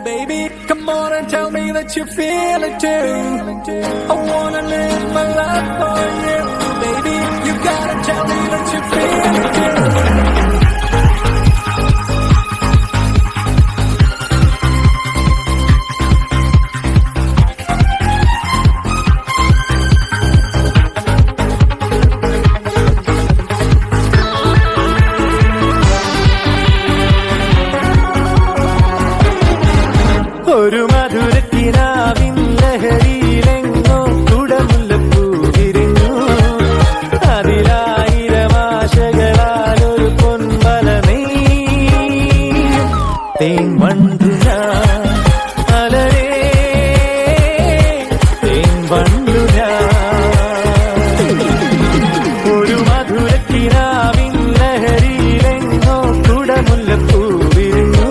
baby. Come on and tell me that you feel it too. I wanna live my life for you, baby. You gotta tell me that you feel it too. ഒരു മധുരക്കിനാവിൻ ലഹരിയിലെങ്ങോ കുടമുല്ലപ്പൂ വിരിഞ്ഞു. അതിലായിരം ആശകളാൽ ഒരു പൊൻവല നെയ്യും. തേൻ വണ്ടു ഞാൻ അലരേ, തേൻ വണ്ടു ഞാൻ. ഒരു മധുരക്കിനാവിൻ ലഹരിയിലെങ്ങോ കുടമുല്ലപ്പൂ വിരിഞ്ഞു.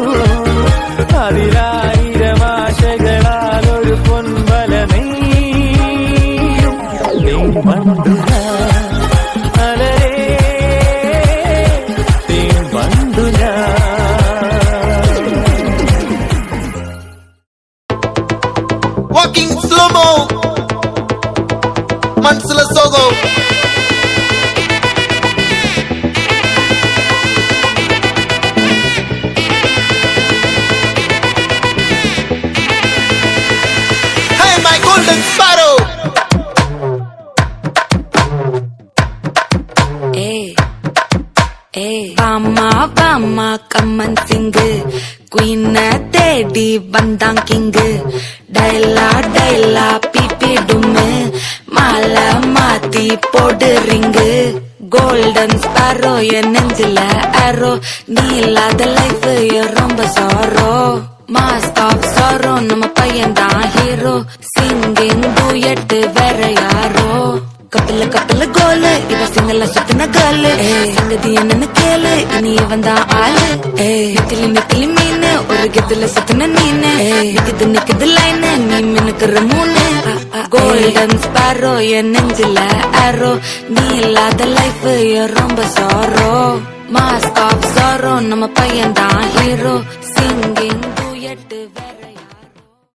അതിലായിരം ആശകളാലൊരു പൊൻവല നെയ്യും. തേൻ വണ്ടു ഞാൻ അലരേ, തേൻ വണ്ടു ഞാൻ. Walking slow-mo, മനസ്സിലെ സോഗോ. Hey, my golden sparrow. வாமா வாமா கம்மன் சிங்கு குயின தேடி வந்தான் கிங்கு. டைலா டைலா பிபி டும்மு மாலை மாத்தி போடு ரிங்கு. கோல்டன் ஸ்பாரோ என் நெஞ்சில ஆரோ, நீ இல்லாத லைஃப் ரொம்ப சாரோ. மாஸ்க் ஆஃப் சாரோ, நம்ம பையன் தான் ஹீரோ. சிங்கிங் டூயட் வேற யாரோ. கப்பல கப்பல கோலு, இவ சிங்கல சுத்தின கேளு. சங்கதி என்னன்னு கேளு, இனி இவன் தான் ஆளு. நெத்திலி நெத்திலி மீனு, ஒரு கெத்துல சுத்தின நீனு. நிக்குது நிக்குது லைனு, நீ மினுக்குற மூணு. கோல்டன் ஸ்பாரோ என் நெஞ்சில ஆரோ, நீ இல்லாத லைஃப் ரொம்ப சாரோ. மாஸ்க் ஆஃப் சாரோ, நம்ம பையன் தான் ஹீரோ. Singing duet